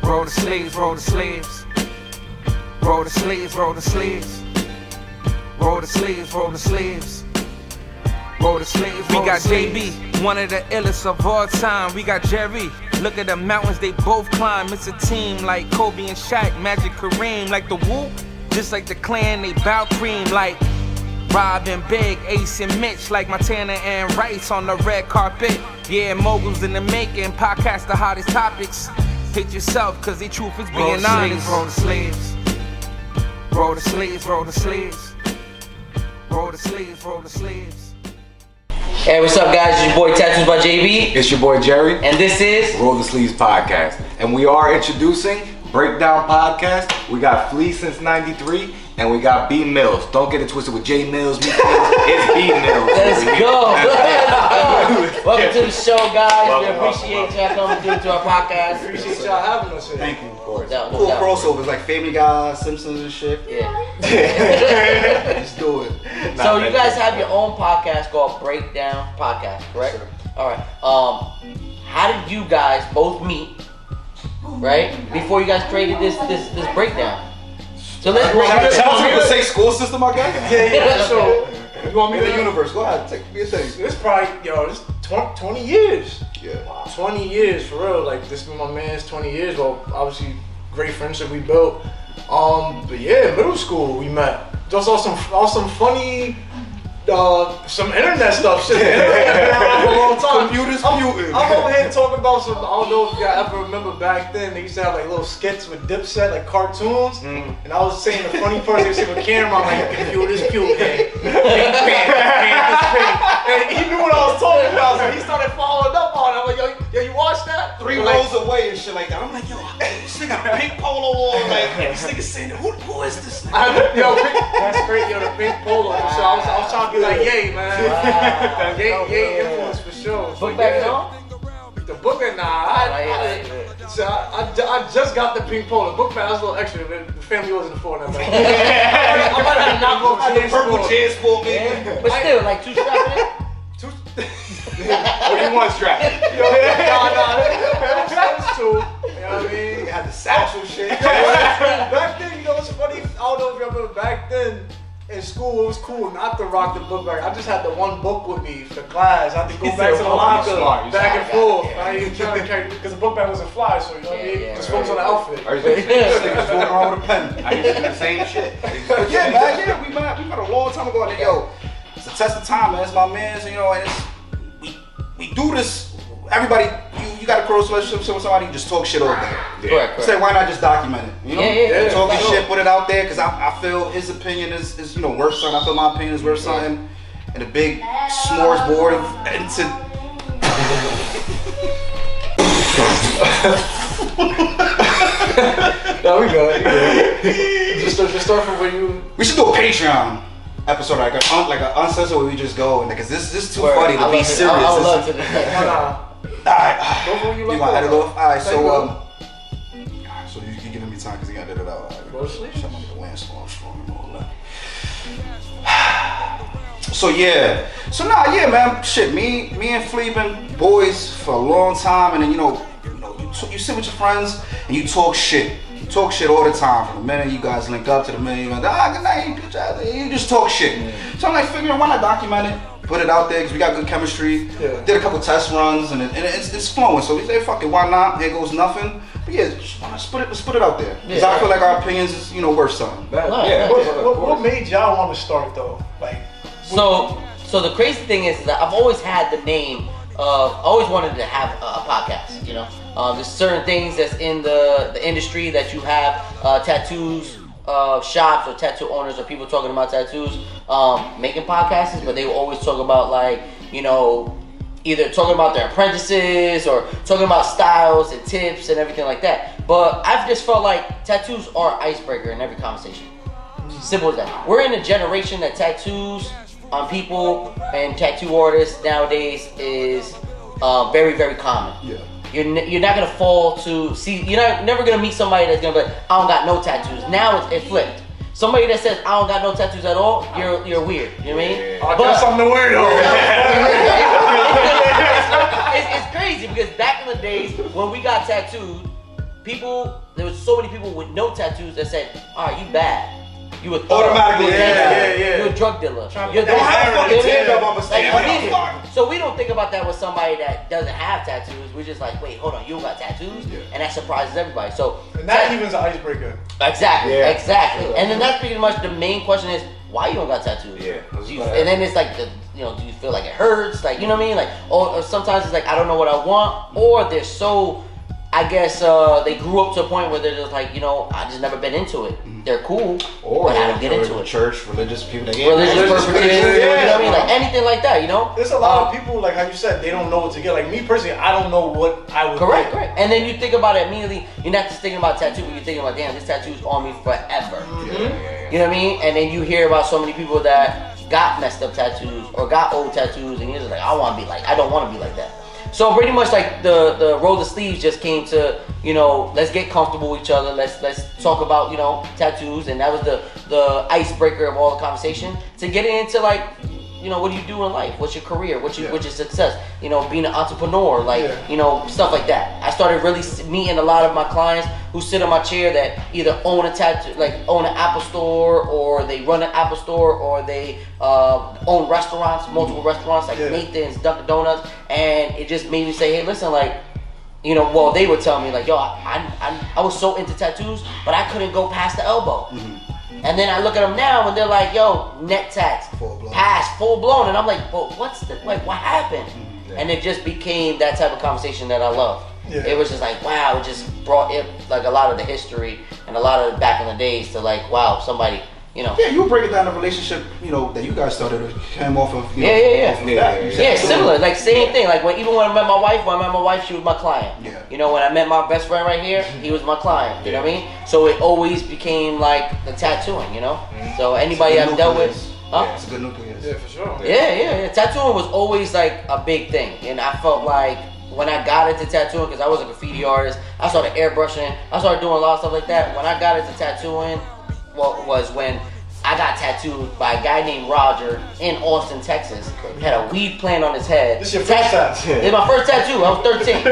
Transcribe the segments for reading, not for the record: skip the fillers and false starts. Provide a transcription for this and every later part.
Roll the sleeves, roll the sleeves. Roll the sleeves, roll the sleeves. Roll the sleeves, roll the sleeves. Roll the sleeves. We got JB, one of the illest of all time. We got Jerry. Look at the mountains they both climb. It's a team like Kobe and Shaq, Magic Kareem. Like the Whoop, just like the Clan, they bout cream. Like Rob and Big, Ace and Mitch. Like Montana and Rice on the red carpet. Yeah, moguls in the making, podcast the hottest topics. Hit yourself, cause the truth is being honest. Roll the sleeves, roll the sleeves, roll the sleeves. Roll the sleeves, roll the sleeves. Hey, what's up, guys? It's your boy Tattoos by JB. It's your boy Jerry. And this is Roll the Sleeves Podcast. And we are introducing Breakdown Podcast. We got FleeSince93 and we got B Millz. Don't get it twisted with J Millz. It's B Millz. Let's go. Welcome to the show, guys. We Welcome. appreciate y'all coming through to our podcast. Appreciate y'all having us here. Thank you, of course. Cool crossovers like Family Guy, Simpsons and shit. Yeah. Let's do it. So you guys have your own podcast called Breakdown Podcast, correct? Sure. All right. How did you guys both meet? Right before you guys created this breakdown. So let's Sounds like the same school system, I guess. Yeah. So you want me In to the universe, go ahead, take me a thing. This probably, this 20 years. Yeah. 20 years for real. Like this been my man's 20 years. Well, obviously great friendship we built. But yeah, middle school we met. Just on some funny, some internet stuff. Shit, the internet been around for a long time. Computers, I'm over here talking about some. I don't know if y'all ever remember back then. They used to have like little skits with Dipset, like cartoons. And I was saying the funny part. They say with camera, I'm like, computers, cute, man. And he knew what I was talking about, so he started following up on it. I'm like, yo, you watch that? 3 rows away and shit like that. I'm like, yo, this nigga got a pink polo on. Like, this nigga saying, who is this nigga? That's great, the pink polo. So I was trying to be like, yay, man. Wow. Yay influence for sure. So, book back on. The book bag, I just got the pink polo. Book bag, that's a little extra. The family wasn't affording that. I might have to knock off The purple jazz for me. But still, like two strapping. Or you one strap. Nah, that was two. You know what I mean? You had the satchel shit. Back then, it's funny. I don't know if you remember back then. In school, it was cool not to rock the book bag. I just had the one book with me for class. I had to go back to the locker, back and forth. I ain't trying to carry because the book bag wasn't fly, so you know what I mean. Just focus on the outfit. I used to niggas going around with a pen. I used to do the same shit. But yeah, man, we met a long time ago. And yo, it's a test of time, man. It's my man, so, and it's we do this. Everybody, you got a close relationship with somebody, you just talk shit all day. Correct. Say, why not just document it? Yeah. Talking shit, put it out there, because I feel his opinion is worth something. I feel my opinion is worth something. And a big smorgasbord of No, we good. Just start from where you. We should do a Patreon episode, like an uncensored where we just go, and because this is too funny to be serious. I would love to. Alright, You you want to edit off? Alright, so you giving me time because you got to edit it out. Go to sleep. Shut up, the land strong and all that. So yeah, man. Shit, me and Flea been boys for a long time, and then you sit with your friends and you talk shit. You talk shit all the time. From the minute you guys link up to the minute good night, bitch, you just talk shit. So I'm like, figuring why not document it, put it out there because we got good chemistry. Yeah. Did a couple test runs and it's flowing. So we say, fuck it, why not? Here goes nothing. But yeah, let's put it out there. Because I feel like our opinions is worth something. What made y'all want to start though? Like, So the crazy thing is that I've always had the name of, always wanted to have a podcast, there's certain things that's in the industry that you have tattoos shops or tattoo owners or people talking about tattoos making podcasts, but they will always talk about either talking about their apprentices or talking about styles and tips and everything like that. But I've just felt like tattoos are an icebreaker in every conversation. Simple as that. We're in a generation that tattoos on people and tattoo artists nowadays is very, very common. Yeah. You're not gonna fall to see. You're never gonna meet somebody that's gonna be like, I don't got no tattoos. Now it flipped. Somebody that says I don't got no tattoos at all, you're weird. You know what I mean? I guess I'm the weirdo. It's crazy because back in the days when we got tattooed, there was so many people with no tattoos that said, all right, you bad. You a thug. Automatically, You're a drug dealer. You don't have a fucking teardrop on my stomach. Like, so we don't think about that with somebody that doesn't have tattoos. We're just like, wait, hold on, you don't got tattoos? Yeah. And that surprises everybody. So And that even's an icebreaker. Exactly, Yeah. exactly. And then that's pretty much the main question is, why you don't got tattoos? Yeah. And then it's like, do you feel like it hurts? Like, you know what I mean? Like, or sometimes it's like, I don't know what I want, or they're so, I guess they grew up to a point where they're just like, I just never been into it. They're cool, Or but I don't get into it. church, religious people. Religious purposes, you know what I mean? Like Yeah. anything like that, There's a lot of people, like how you said, they don't know what to get. Like me personally, I don't know what I would Correct, get. correct. And then you think about it immediately, you're not just thinking about tattoo, but you're thinking about, damn, this tattoo's on me forever. You know what I mean? And then you hear about so many people that got messed up tattoos or got old tattoos, and you're just like, I don't want to be like that. So pretty much like the roll the sleeves just came to, let's get comfortable with each other. Let's talk about, tattoos, and that was the icebreaker of all the conversation to get into like, what do you do in life? What's your career? What's your success? Being an entrepreneur, like, stuff like that. I started really meeting a lot of my clients who sit in my chair that either own a tattoo, like own an Apple store, or they run an Apple store, or they own restaurants, multiple restaurants like Nathan's, Dunkin' Donuts, and it just made me say, hey, listen, like, well, they would tell me like, yo, I was so into tattoos, but I couldn't go past the elbow. And then I look at them now and they're like, yo, neck tats, full blown. And I'm like, well, what happened? And it just became that type of conversation that I love. Yeah. It was just like, wow, it just brought it like a lot of the history and a lot of the back in the days to like, wow, somebody, Yeah, you were breaking down the relationship, that you guys started. It came off of, Yeah. off of that. You said Yeah, so. similar, like same thing. Like even when I met my wife, she was my client. Yeah. When I met my best friend right here, he was my client. You know what I mean? So it always became like the tattooing. So anybody I've dealt with, Yeah, it's a good nucleus. Yeah, for sure. Yeah. Tattooing was always like a big thing, and I felt like when I got into tattooing, because I was a graffiti artist, I started airbrushing, I started doing a lot of stuff like that. When I got into tattooing, was when I got tattooed by a guy named Roger in Austin, Texas. He had a weed plant on his head. This your first tattoo? It's my first tattoo. I was 13,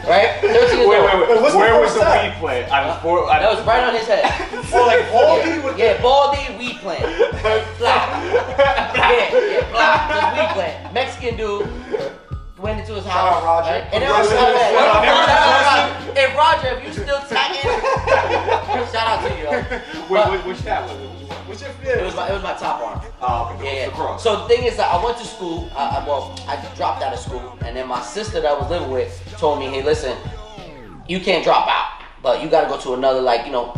right? 13 years old. What's the Where was first the time? weed plant? That was right on his head. Oh, like baldy with Yeah, baldy weed plant. Flop. Yeah, flop. Just weed plant. Mexican dude. Went into his house. Shout out Roger. Right? And it was If Roger, if you still tagging, shout out to you. Which tat was it? What's your It was my top arm. Oh, Yeah. the cross. So the thing is that I went to school. I dropped out of school, and then my sister that I was living with told me, "Hey, listen, you can't drop out, but you got to go to another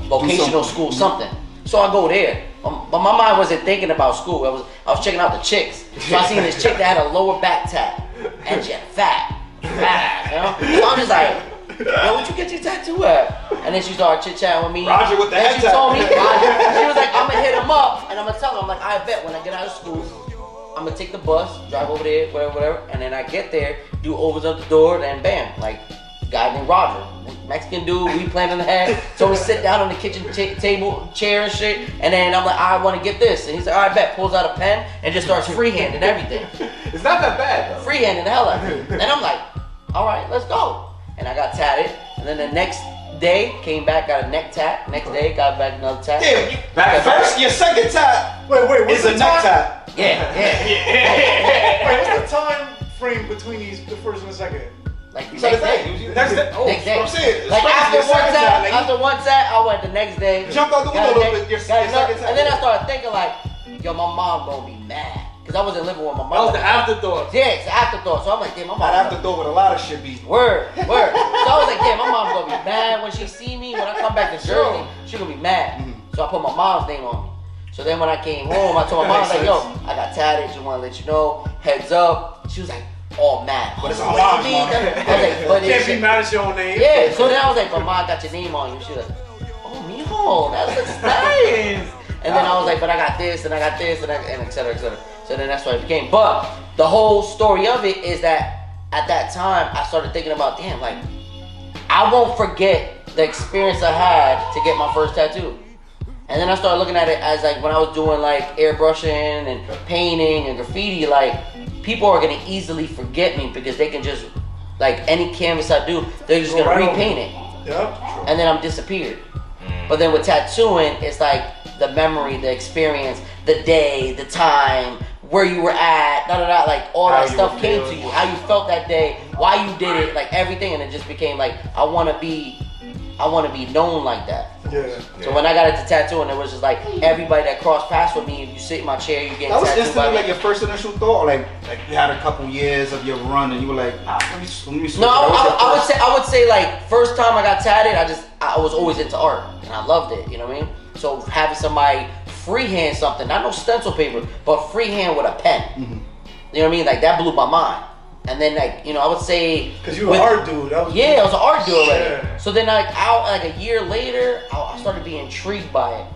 vocational school, something." So I go there, but my mind wasn't thinking about school. I was checking out the chicks. So I seen this chick that had a lower back tat, and she had fat ass, So I'm just like, yo, where'd you get your tattoo at? And then she started chit chatting with me. Roger with the and head she tat. told me, she was like, I'm gonna hit him up, and I'm gonna tell him, I'm like, I bet when I get out of school, I'm gonna take the bus, drive over there, whatever, and then I get there, do opens up the door, then bam, like, guy named Roger, Mexican dude, we plant in the head, so we sit down on the kitchen table, chair and shit, and then I'm like, I want to get this, and he's like, I bet, pulls out a pen, and just starts freehanding everything. It's not that bad though. Freehanding the hell out of it. And I'm like, all right, let's go. And I got tatted, and then the next day, came back, got a neck tat, next day, got back another tat. Yeah, Back first, your second tat Wait, what's is the a neck time? tat. Yeah. Wait, what's the time frame between the first and the second? Like So next the day. thing, next day. Oh, Next day. I'm saying, Like especially after your one second tat, like, after one tat, I went the next day. Jumped out the got window a neck- little bit, your got second another- tat. And then I started thinking like, yo, my mom gonna be mad. Cause I wasn't living with my mom. That was the afterthought. Yeah, it's an afterthought. So I'm like, damn, my mom. That afterthought with a lot of shit be. Word. So I was like, damn, my mom's gonna be mad when she see me. When I come back to Jersey, she gonna be mad. So I put my mom's name on me. So then when I came home, I told my mom, I was like, yo, I got tatted. Just wanna let you know. Heads up. She was like, all mad. But it's What my do you mom's mean? mom. I was like, but Can't it's be mad at your own name. yeah. So then I was like, but mom got your name on you. She was like, oh, mijo, that looks nice. And then I was like, but I got this and I got this and et cetera, et cetera. So then that's what it became. But the whole story of it is that at that time, I started thinking about, damn, like, I won't forget the experience I had to get my first tattoo. And then I started looking at it as like when I was doing like airbrushing and painting and graffiti, like people are gonna easily forget me because they can just, like any canvas I do, they're just gonna Right repaint it. Yeah. and then I'm disappeared. But then with tattooing, it's like the memory, the experience, the day, the time, where you were at, like all that stuff came to you, how you felt that day, why you did it, like everything, and it just became like I want to be known like that. Yeah. So when I got into tattooing, it was just like everybody that crossed paths with me. If you sit in my chair, you get That was tattooed by instantly me. like your first initial thought, like you had a couple years of your run, and you were like, let me switch. No, I would say like first time I got tatted, I was always into art and I loved it. You know what I mean? So having somebody freehand something, not no stencil paper, but freehand with a pen. You know what I mean? Like that blew my mind. And then like I would say because you were an art dude. I was an art dude already. Yeah. So then like a year later, I started being intrigued by it.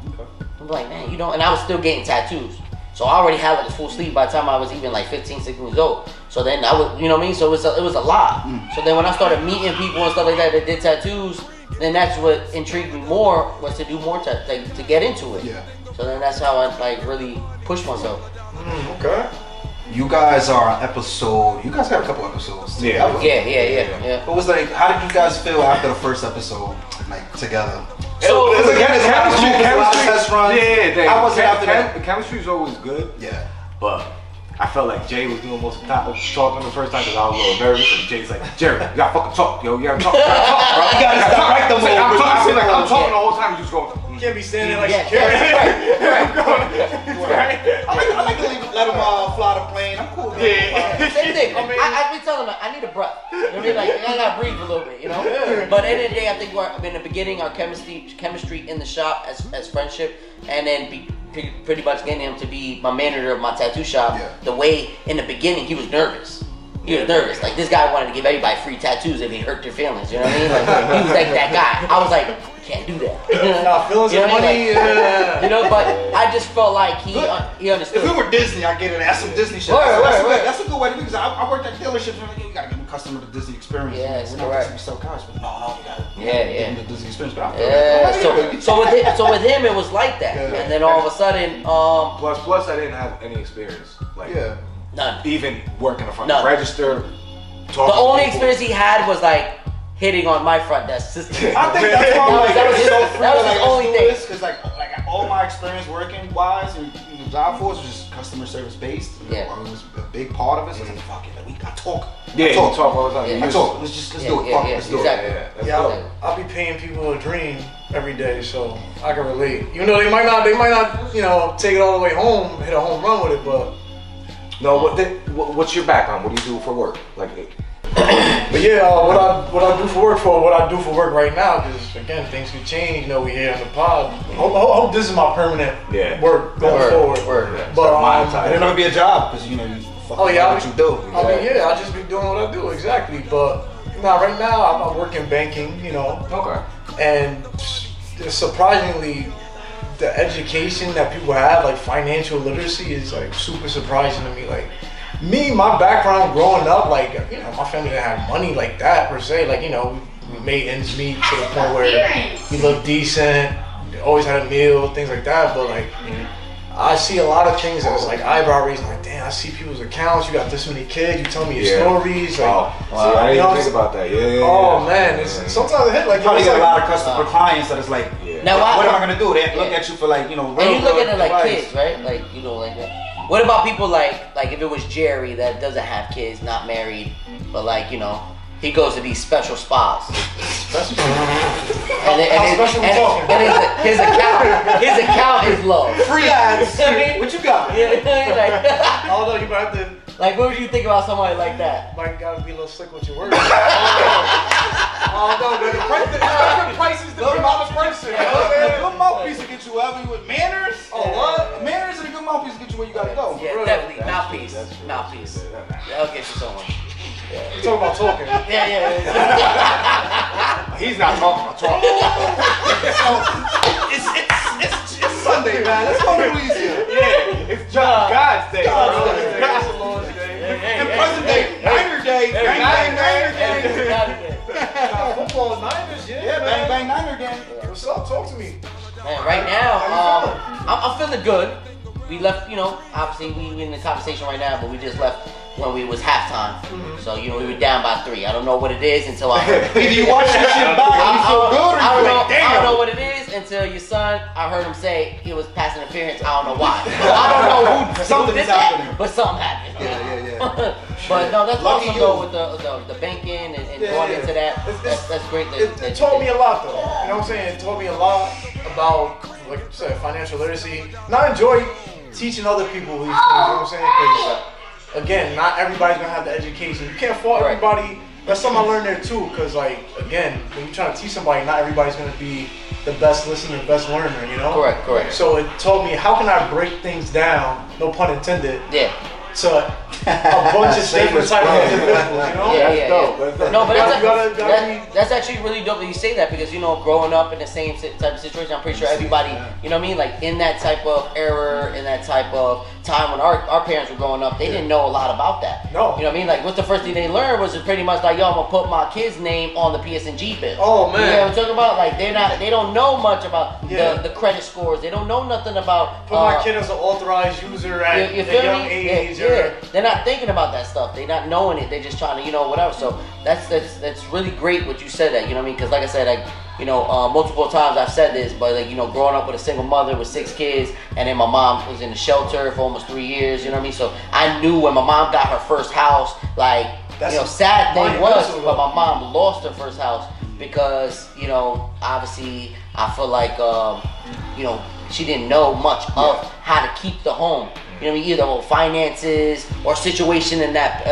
I'm like, man, and I was still getting tattoos. So I already had like a full sleeve by the time I was even like 15, 16 years old. So then I would, you know what I mean? So it was a lot. So then when I started meeting people and stuff like that did tattoos, then that's what intrigued me more, was to do more to get into it. Yeah. So then that's how I like really pushed myself. Okay. You guys are on episode. You guys got a couple episodes together. Yeah. What was like? How did you guys feel after the first episode, like together? So It's chemistry. Test run. Yeah. How was it after that? The chemistry is always good. Yeah. But I felt like Jay was doing most of the talking the first time because I was a little nervous. And Jay's like, Jerry, you gotta fucking talk, yo. You gotta talk, bro. You gotta stop right the I'm talking the whole time. You just going. You can't be standing like Yeah. I like to let him fly the plane. I'm cool. Same thing. I be telling them I need a breath. You know what I mean? Like I gotta breathe a little bit, But at the end of the day, I think in the beginning, our chemistry in the shop as friendship, and then pretty much getting him to be my manager of my tattoo shop. Yeah. The way in the beginning he was nervous. Like this guy wanted to give everybody free tattoos if he hurt their feelings. You know what I mean? Like he was like that guy. I was like, you can't do that. Nah, feelings of money. But I just felt like he understood. If we were Disney, I get it. That's some Disney shit. Right. That's a good way to do it because I worked at dealerships. And you gotta give the customer the Disney experience. Yes, we're not correct. just sell cars, but no, you gotta Yeah. give them the Disney experience. But I feel Yeah. So with him, it was like that, and then all of a sudden, Plus, I didn't have any experience. Like, none. even working the front None. register. The only experience he had was like hitting on my front desk system. I think that's why That was his only thing. Because like all my experience working wise and the job force was just customer service based. Yeah. It was a big part of it. So I was like, fuck it, I talk. Yeah, you talk all the time. Yeah. I talk. Let's do it. Fuck it, let's do exactly. it. Yeah, I'll be paying people a dream every day, so I can relate. Even though they might not, take it all the way home, hit a home run with it, but. No, what's your background? What do you do for work? Like, But yeah, what I do for work right now, because again things could change. We here on the pod. Hope this is my permanent work going forward. But And it'll be a job because you fucking what you do. I'll just be doing what I do exactly. But right now I'm working banking. okay. And surprisingly, the education that people have, like financial literacy, is like super surprising to me. Like my background growing up, like my family didn't have money like that per se. Like we made ends meet to the point where we looked decent, always had a meal, things like that. But like I see a lot of things that's like eyebrow raising. Like, damn, I see people's accounts. You got this many kids. You tell me your stories. Like, I didn't even think about that. Yeah. Man, sometimes it hit like. Probably get a lot of customer clients that is like, Now, what am I gonna do? They look at you for like, and you look at it like kids, right? Like like that. What about people like if it was Jerry that doesn't have kids, not married, but like he goes to these special spas. And his account is low. Free ads. What you got? I don't know. You might have to. Like, what would you think about somebody like that? Might gotta be a little slick with your words. The price is the amount of person. A good mouthpiece will get you wherever you with manners. Oh, what? Manners and a good mouthpiece will get you where you gotta go. Yeah, definitely. Mouthpiece. That'll get you somewhere. You talking about talking? Yeah. He's not talking about talking. It's Sunday, man. Let's go to Louisiana. Yeah, it's God's day. And present day, Niner Day. Niner Day. Football Niners, Yeah, bang bang Niner Day. What's up? Talk to me. Man, right now, I'm feeling good. We left, obviously we in the conversation right now, but we just left when we was halftime. So you know we were down by 3. I don't know what it is until I heard. Either you watch this shit back and you feel good, or I you don't know. like, damn. I don't know what it is until your son. I heard him say he was pass interference. I don't know why. I don't know who Something did is happening. that, but something happened. Yeah. But no, that's Lucky awesome you. though with the banking and going into that. That's great. It taught me a lot though. You know what I'm saying? It taught me a lot about, like you said, financial literacy. And I enjoy teaching other people these things. You know what I'm saying? Because again, not everybody's gonna have the education. You can't fault everybody. That's something I learned there too. Because like again, when you're trying to teach somebody, not everybody's gonna be the best listener, best learner. You know? Correct. So it taught me how can I break things down, no pun intended. Yeah. To a bunch of different types of individuals, you know? Yeah. No, but that's actually really dope that you say that because, you know, growing up in the same type of situation, I'm pretty sure everybody, you know what I mean? Like in that type of era, in that type of time when our parents were growing up, they didn't know a lot about that. No. You know what I mean? Like what's the first thing they learned was pretty much like, yo, I'm gonna put my kid's name on the PSNG bill. Oh man. You know what I'm talking about? Like they don't know much about the credit scores. They don't know nothing about put my kid as an authorized user at you a feel young me? age. Yeah. They're not thinking about that stuff. They're not knowing it. They're just trying to, you know, whatever. So that's really great what you said that, you know what I mean? Because like I said, like, you know, multiple times I've said this, but like, you know, growing up with a single mother with 6 kids, and then my mom was in the shelter for almost 3 years, you know what I mean? So I knew when my mom got her first house, like, you know, sad thing was, but my mom lost her first house because, you know, obviously I feel like, you know, she didn't know much of how to keep the home. You know what I mean? Either finances or situation in that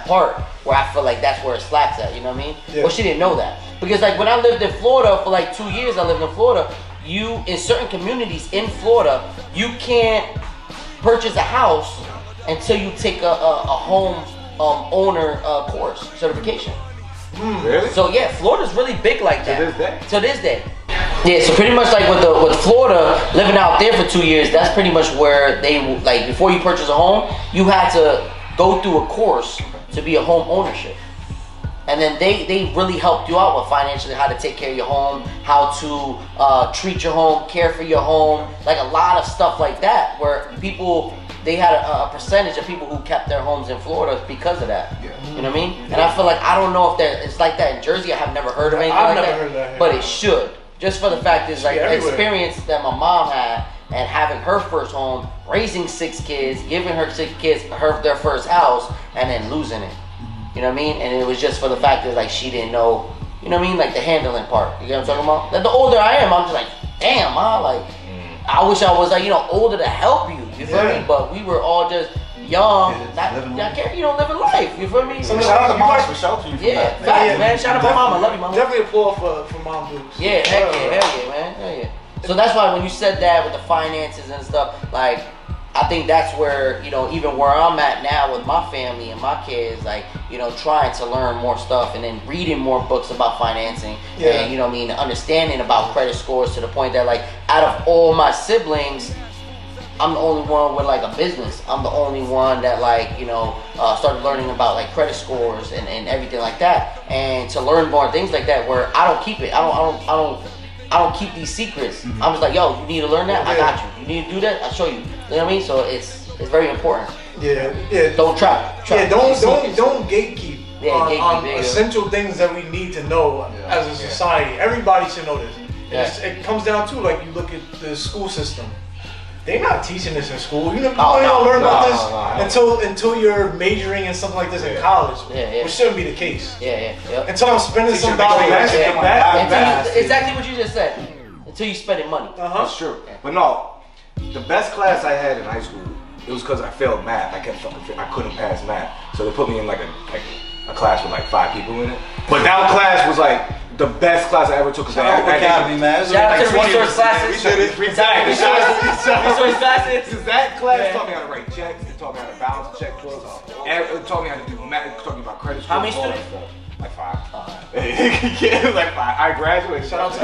part where I feel like that's where it slacks at. You know what I mean? Yeah. Well, she didn't know that because like when I lived in Florida for like 2 years, I lived in Florida. You in certain communities in Florida, you can't purchase a house until you take a home owner course certification. Really? So yeah, Florida's really big like that. To this day? Yeah, so pretty much like with Florida, living out there for 2 years, that's pretty much where they, like before you purchase a home, you had to go through a course to be a home ownership. And then they really helped you out with financially, how to take care of your home, how to treat your home, care for your home, like a lot of stuff like that, where people, they had a percentage of people who kept their homes in Florida because of that. Yeah. You know what I mean? And I feel like, I don't know if it's like that in Jersey. I have never heard of anything I've like never that, heard of that here. but it should. Just for the fact is like the everywhere. experience that my mom had and having her first home, raising 6 kids, giving her 6 kids their first house, and then losing it. You know what I mean? And it was just for the fact that like she didn't know, you know what I mean? Like the handling part. You get what I'm talking about? Like the older I am, I'm just like, damn, ma, like I wish I was like, you know, older to help you. You feel me? But we were all just young, you know, living life. You feel me? So shout out to moms for sheltering you from Yeah, that. facts, man. Shout out to my mama. I love you, mama. Definitely applaud for mom dudes. Yeah, hell yeah, man. Hell yeah. So that's why when you said that with the finances and stuff, like, I think that's where, you know, even where I'm at now with my family and my kids, like, you know, trying to learn more stuff and then reading more books about financing and, you know what I mean, understanding about credit scores to the point that, like, out of all my siblings, I'm the only one with like a business. I'm the only one that like, you know, started learning about like credit scores and everything like that. And to learn more things like that where I don't keep it. I don't keep these secrets. I'm just like, yo, you need to learn that? I got you. You need to do that? I'll show you. You know what I mean? So it's very important. Yeah. Don't try. Yeah, don't gatekeep on gatekeep, essential things that we need to know as a society. Everybody should know this. It comes down to like you look at the school system. They're not teaching this in school. You don't learn about this until you're majoring in something like this in college, which shouldn't be the case. Until I'm spending some dollars. Exactly what you just said. Until you spending money. That's true. But no, the best class I had in high school, it was because I failed math. I couldn't pass math, so they put me in like a class with like 5 people in it. But that class was like the best class I ever took. Shout out to Academy, man. Shout out to resource classes. Resource classes. That class taught me how to write checks. It taught me how to balance check books. It taught me how to do math. It taught me about credit scores. How many students? Like 5. Yeah, like 5. I graduated. Shout out to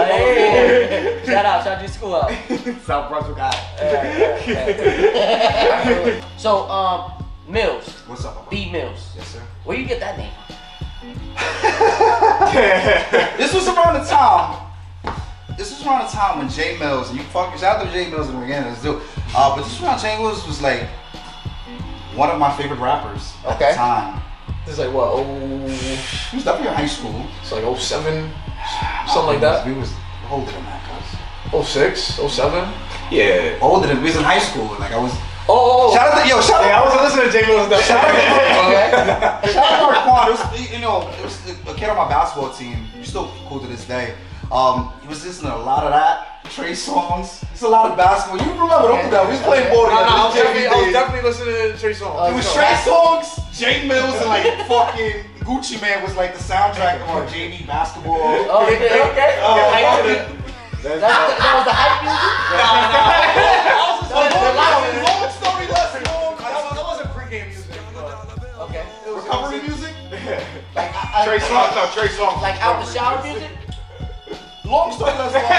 Shout out to school out. South Brunswick High. So, Millz. What's up? B Millz. Yes, sir. Where you get that name? This was around the time when J Millz, and you fucking shout out to J Millz in the beginning, let's do it. But this was around J Millz was like, one of my favorite rappers at the time. This is like what? He was definitely in high school. It's like 07, something like that. We was older than that, cuz. 06, 07. Yeah. Older than we was in high school. Like I was. Oh. Shout out to shout out. I wasn't listening to J Millz that Shout time. out to Marquand. It was, you know, it was a kid on my basketball team. He's still cool to this day. He was listening to a lot of that. Trey songs. It's a lot of basketball. You remember? Don't do that. We was playing ball together. I was definitely listening to Trey songs. It was Trey songs, J Millz, and like fucking Gucci Man was like the soundtrack of our JV basketball. Oh, okay. That was the hype music? Long story less long. That wasn't pregame music. Okay. Recovery music? Like, Trey songs, no, Trey songs. like out the shower music? Long story less long. I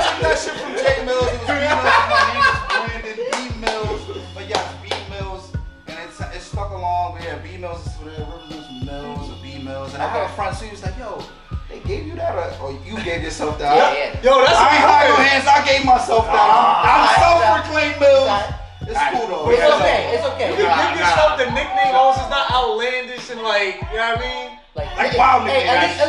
took that shit from J Millz. It was B Millz. My name is Brandon B Millz. But yeah, it's B Millz. And it stuck along. But yeah, B Millz is whatever. Rivers from Millz or B Millz. And I had a friend, so he was like, yo, they gave you that or you gave yourself that? Yeah. Yo, that's I ain't high on hands. I gave myself that. I'm self-proclaimed Millz. It's cool though. It's okay. It's okay. You can give yourself the nickname also. It's not outlandish and like, you know what I mean? Like wild hey, nigga. at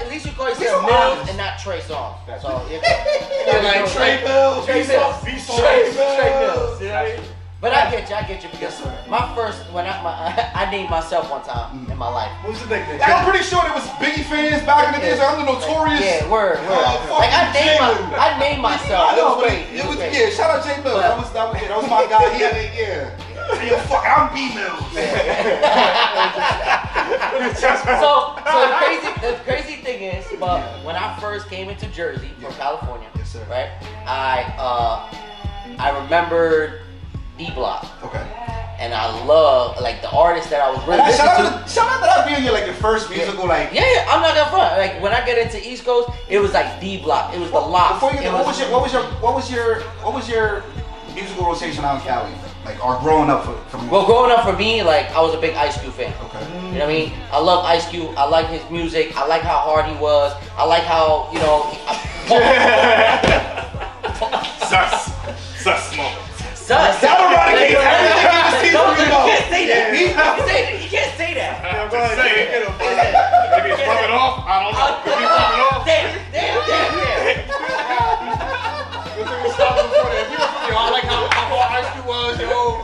least you call yourself Millz and not Trey Songz. So you're Like Trey Millz. Trey Millz. B songs. Trey Millz. You know what I mean? But I get you because my first when I named myself one time in my life. What was the nickname? I'm pretty sure there was Biggie fans back in the days. I'm the notorious. Yeah, word. Like I named myself. I know, It was great. yeah. Shout out J Millz. That was my guy. He had it. Yeah. Yo, fuck, I'm B Millz. So the crazy thing is, but when I first came into Jersey from California, Yes, sir. right? I remembered D Block. Okay. And I love like the artist that I was really listening to. Shout out to that being like your first musical like. Yeah, I'm not gonna front. Like when I get into East Coast, it was like D Block. It was the Lock. Before you get, what was your musical rotation out in Cali? Like, or growing up for Well, growing up for me, like I was a big Ice Cube fan. Okay. You know what I mean? I love Ice Cube. I like his music. I like how hard he was. I like how Sus moment. Sus. That eradicates everything in the season. You can't say that. You can't say that. Maybe it's rubbing off. I don't know. Maybe it's rubbing off. Damn. If you were from I like how hard Ice Cube was, yo.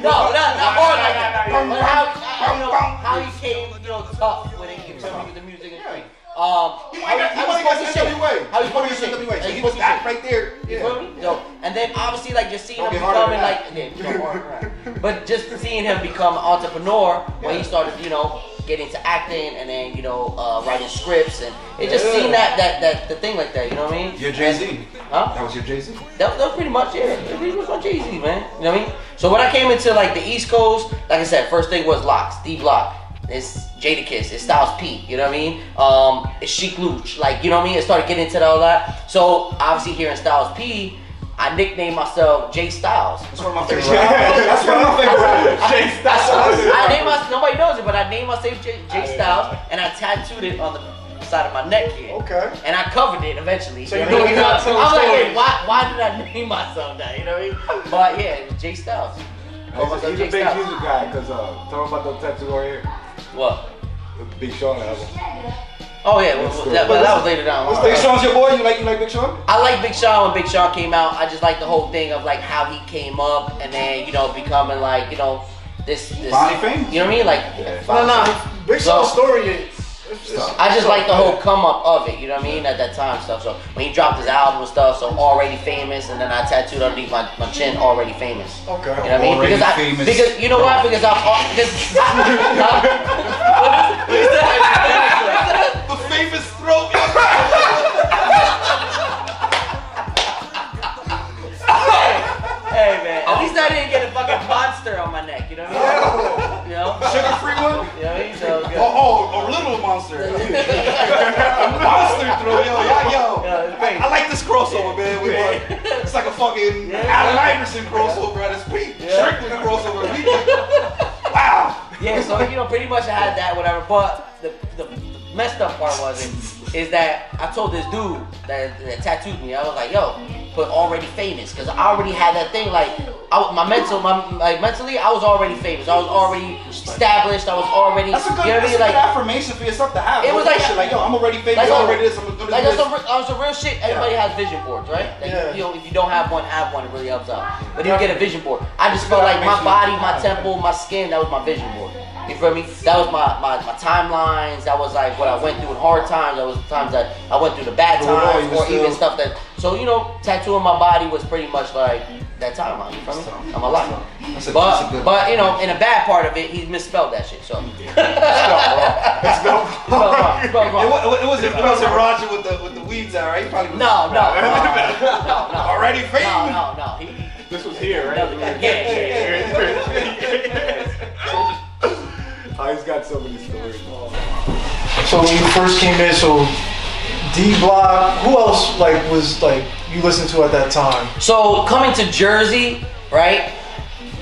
No, not hard like that. But how he came, tough when it came to the music and shit. He was that right there. You feel me? And then obviously like just seeing him becoming but just seeing him become an entrepreneur when he started, get into acting and then writing scripts and it just seemed that the thing like that, you know what I mean? Your Jay-Z. Huh? That was your Jay-Z? That was pretty much it. It was my Jay-Z, man. You know what I mean? So when I came into like the East Coast, like I said, first thing was Locks, D Block. It's Jadakiss, it's Styles P, you know what I mean? It's Chic Luch, like, you know what I mean? It started getting into all that. So obviously hearing Styles P, I nicknamed myself J Styles. That's one of my favorite rappers. That's one of my favorite rappers. J Styles. Nobody knows it, but I named myself J Styles and I tattooed it on the side of my neck here. Okay. And I covered it eventually. So you know you're not telling I'm like, stories. hey, why did I name myself that? You know what I mean? But yeah, it was J Styles. He's a big music guy, because talking about the tattoo right here. What? The Big Sean album. Oh yeah, that was later down. Big Sean's your boy? You like Big Sean? I like Big Sean when Big Sean came out. I just like the whole thing of like how he came up and then becoming like this. Bonnie famous. You know what I mean? Like No. Big Sean's story is. I just like the whole come up of it, you know what I mean, at that time stuff. So when he dropped his album and stuff, so already famous, and then I tattooed underneath my chin, already famous. Okay. You know what I mean? Already famous. Because you know why? Because The famous throat. Hey man, at least I didn't get a fucking monster on my neck, you know what I mean? Sugar-free one? You know what I mean? So good. A little monster. A monster throat. Yo. Yeah, it's great. I like this crossover, man. It's like a fucking Allen Iverson crossover at its peak. Strictly crossover. Wow. Yeah, so pretty much I had that, whatever. But the messed up part is that I told this dude that tattooed me, I was like, yo, but already famous. Cause I already had that thing like, mentally, I was already famous. I was already established. I was already, That's a good, you know what I mean? that's a Like, good affirmation for yourself to have. it was like, shit, like, yo, I'm already famous. like, I'm already this. I'm gonna do like this. on some real shit. Everybody has vision boards, right? Like, you know, if you don't have one, it really helps out. But you get a vision board. I just felt like my body, my temple, my skin, that was my vision board. You feel me? That was my timelines. That was like what I went through in hard times. That was the times that I went through the bad times, or even stuff that. So you know, tattooing my body was pretty much like that timeline. You feel me? I'm alive. But you know, in a bad part of it, he misspelled that shit. So It wasn't Roger with the weeds out, right? He probably was. no. Already famous. No. This was here, right? He's got so many stories. So when you first came in, so D Block, who else like was like you listened to at that time? So coming to Jersey, right?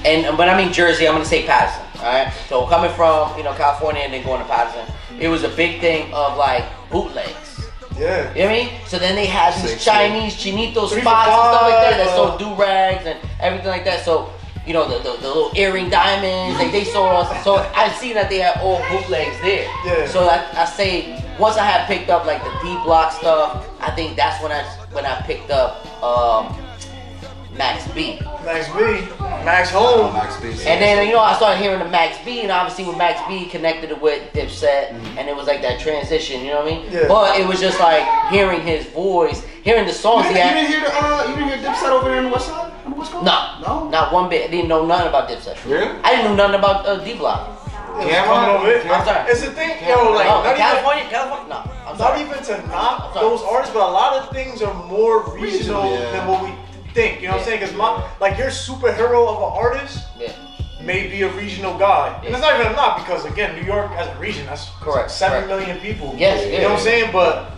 And when I mean Jersey, I'm gonna say Patterson, alright? So coming from, you know, California and then going to Patterson, it was a big thing of like bootlegs. Yeah. You know what I mean? So then they had these Chinese chinito spots and stuff like that that sold do-rags and everything like that. So, you know, the little earring diamonds, like they sold all. So I seen that they had all bootlegs there. Yeah. So I say, once I had picked up like the D Block stuff, I think that's when I picked up Max B. Max Home. Max B. And then, you know, I started hearing the Max B, and obviously with Max B connected it with Dipset, and it was like that transition, you know what I mean? Yeah. But it was just like hearing his voice, hearing the songs he had. You didn't hear Dipset over there on the west side? On the west coast? No, not one bit. I didn't know nothing about Dipset. Really? I didn't know nothing about D Block. I'm sorry. It's the thing, yo, like No, not California? No, I'm sorry. even to knock those artists, but a lot of things are more regional than what we think. You know what I'm saying? Because like your superhero of an artist may be a regional guy, and it's not even a knock because again, New York as a region, that's correct. 7 million people. Yes, you know what I'm saying? But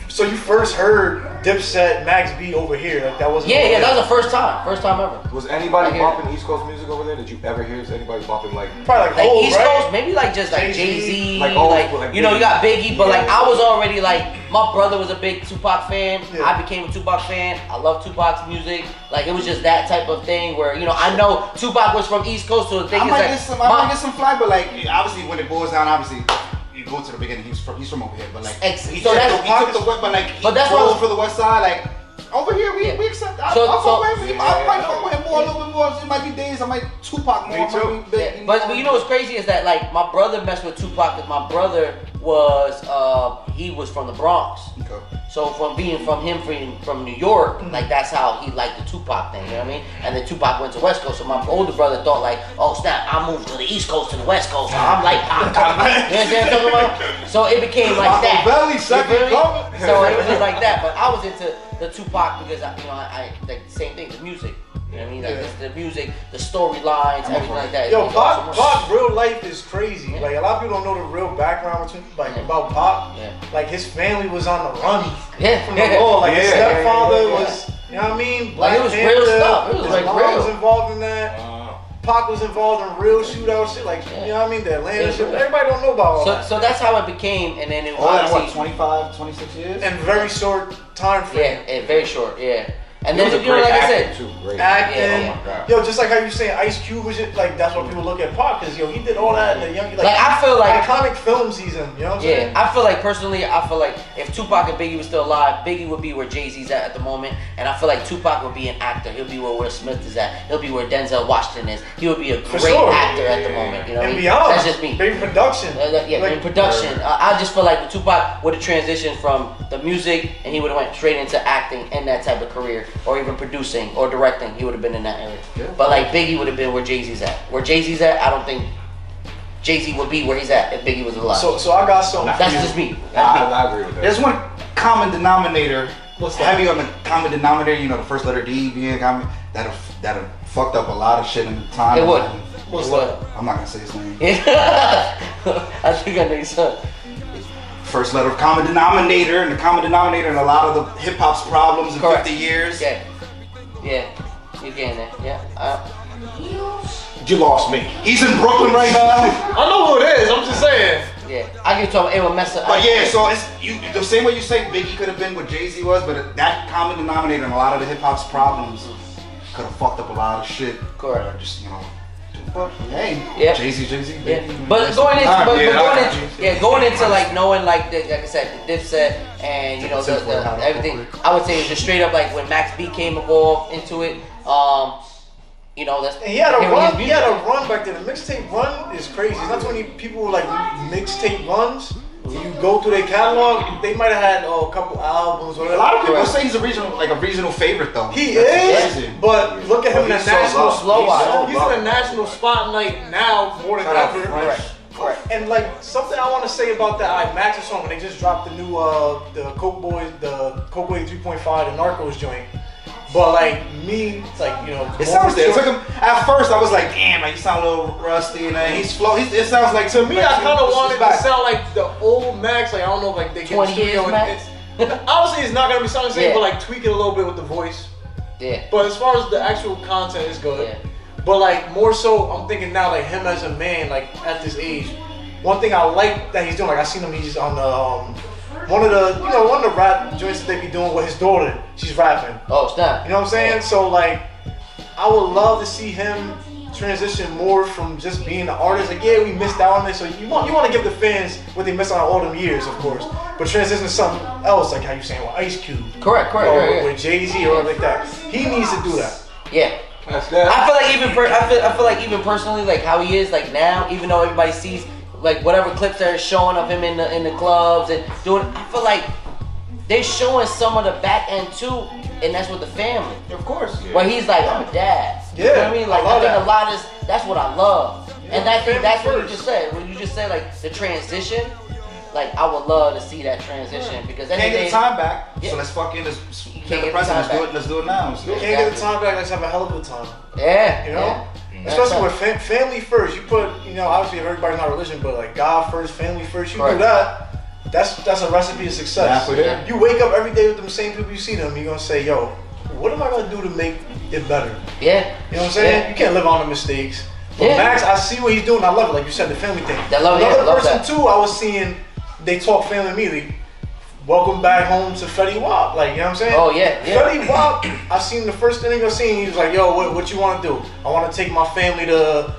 so you first heard Dipset, Max B over here, like that wasn't. Yeah, that was the first time ever. Was anybody bumping East Coast music over there? Did you ever hear anybody bumping like? Probably Like Hov, East right? Coast, maybe like just like Jay-Z, like you know, you got Biggie, but like I was already like, my brother was a big Tupac fan. Yeah. I became a Tupac fan. I love Tupac's music. Like it was just that type of thing where, you know, I know Tupac was from East Coast, so the thing I is might like, get some flag, but like obviously when it boils down, obviously you go to the beginning. He's from over here, but like he took the west, but like but that's goes what for the west side, like. Over here, we accept. I'll fuck with him. I might fuck with him more, a little bit more. It might be days. I might Tupac more. Me too. But you know what's crazy is that like my brother messed with Tupac because my brother was he was from the Bronx. Okay. So from New York, like that's how he liked the Tupac thing, you know what I mean? And then Tupac went to West Coast, so my older brother thought like, oh snap, I moved to the East Coast to the West Coast, so I'm like Pac. You understand what I'm talking about? So it became like that. Belly, You feel me? coming. So it was just like that. But I was into the Tupac because I like the same thing, the music. You know what I mean? Like the music, the storylines, everything like that. Yo, Pac real life is crazy. Yeah. Like a lot of people don't know the real background about Pac. Yeah. Like his family was on the run from the law. Like his stepfather was, you know what I mean? Like it was real stuff. It was like mom real. was involved in that. Pac was involved in real shootout shit, like you know what I mean? The Atlanta shit. Everybody don't know about all that. So that's how it became, and then it was What, 25, 26 years? In very short time frame. Yeah, very short. Yeah. And then, you know, like I said, acting, oh my God. yo, just like how you saying Ice Cube was just, like that's why people look at Pac because yo he did all that in the young like I feel like iconic film season, you know what I'm saying? I feel like personally, if Tupac and Biggie was still alive, Biggie would be where Jay-Z's at the moment, and I feel like Tupac would be an actor. He'll be where Will Smith is at. He'll be where Denzel Washington is. He would be a great actor at the moment. You know what I mean? Beyond, that's just me. Big production. In production. I just feel like Tupac would have transitioned from the music, and he would have went straight into acting and that type of career, or even producing or directing. He would have been in that area. Yeah. But like Biggie would have been where Jay-Z's at. Where Jay-Z's at, I don't think Jay-Z would be where he's at if Biggie was alive. So I got something. That's just me. I agree with that. There's one common denominator. What's that? Heavy on the common denominator. You know, the first letter D being common. That have fucked up a lot of shit in the time. It would. What's that? I'm not gonna say his name. I think I know your son. First letter of common denominator, and the common denominator in a lot of the hip hop's problems in Correct. 50 years. Yeah, you're getting there. Yeah. You lost me. He's in Brooklyn right now. I know who it is. I'm just saying. Yeah, I get to it would mess up. But yeah, so it's the same way you say Biggie could have been what Jay-Z was, but that common denominator in a lot of the hip hop's problems could have fucked up a lot of shit. Correct. Just but hey, Yep. Jay-Z. Yeah. But going into, going into like knowing like I said, the Dipset and you know the everything, I would say just straight up like when Max B came involved into it. You know, that's and he had a run. He had a run back then. The mixtape run is crazy. It's not too many people who like mixtape runs. When you go through their catalog, they might have had a couple albums. Or a lot of people say he's a regional favorite though. He is, but look at him in the national spotlight. He's in the national spotlight now more than ever. Correct. And like something I want to say about that like Max's song when they just dropped the new the Coke Boys 3.5, the Narcos joint. But like me, it's like you know. It sounds there. It took him at first. I was like, damn, like he sound a little rusty, and then he's flow. It sounds like to me. I kind of wanted to sound like the old Max. Like I don't know, like they get 20 years Max. Obviously, it's not gonna be sounding the same, but like tweak it a little bit with the voice. Yeah. But as far as the actual content is good. Yeah. But like more so, I'm thinking now like him as a man, like at this age. One thing I like that he's doing, like I seen him, he's on the one of the rap joints that they be doing with his daughter. She's rapping. Oh, snap. You know what I'm saying? So like, I would love to see him transition more from just being an artist. Like, yeah, we missed out on this. So you want to give the fans what they missed out on all them years, of course. But transition to something else, like how you saying with Ice Cube. Correct. Or with Jay-Z or like that. He needs to do that. Yeah. That's that. I feel like even personally, like how he is like now, even though everybody sees like whatever clips they're showing of him in the clubs and doing, I feel like they're showing some of the back end too, and that's with the family. Of course. Yeah. Where he's like, I'm a dad. Yeah. You know what I mean? Like I think a lot is that's what I love. Yeah, And that's what you just said. When you just said like the transition, like I would love to see that transition because can't get the time back. Yeah. So let's fucking let's do it now. You can't get the time back. Let's have a hell of a time. Yeah. You know. Yeah. Especially with family first. You put, you know, obviously everybody's not religion, but like God first, family first. You do that. That's a recipe of success. Yeah. You wake up every day with them same people you see them. You're gonna say, yo, what am I gonna do to make it better? Yeah. You know what I'm saying? Yeah. You can't live on the mistakes. But Max, I see what he's doing. I love it. Like you said, the family thing. Another person too, I was seeing. They talk family immediately. Welcome back home to Fetty Wap. Like, you know what I'm saying? Oh, yeah. Fetty Wap, I seen the first thing I seen, he was like, yo, what you want to do? I want to take my family to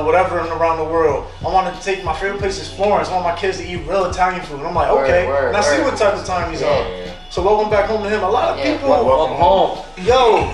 whatever around the world. I want to take my favorite place is Florence. I want my kids to eat real Italian food. And I'm like, okay. And I see what type of time he's on. So welcome back home to him. A lot of people. Welcome home. Yo,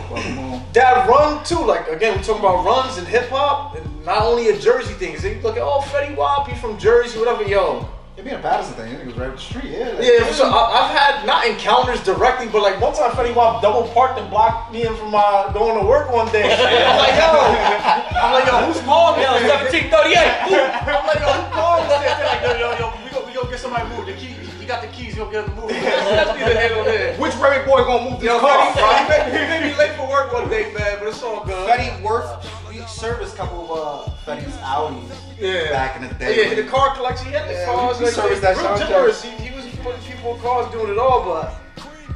that run too. Like, again, we're talking about runs and hip hop. And not only a Jersey thing. Cause they look at, oh, Fetty Wap, he's from Jersey, whatever. Yo. It being a Patterson thing, I think it was right up the street, Like, so I've had not encounters directly, but like one time Fetty Wap double parked and blocked me in from going to work one day. I'm like, yo, who's calling me? 1738. I'm like, yo, who's calling me? They're like, yo, we go get somebody moved. The key, you got the keys, go get them moved. That's neither here nor there. Which Ray boy gonna move this car? He may be late for work one day, man, but it's all good. Fetty we serviced a couple of Fetty's Audis back in the day. Yeah, the car collection, he had the cars. We serviced that shit. He was putting people in cars, doing it all,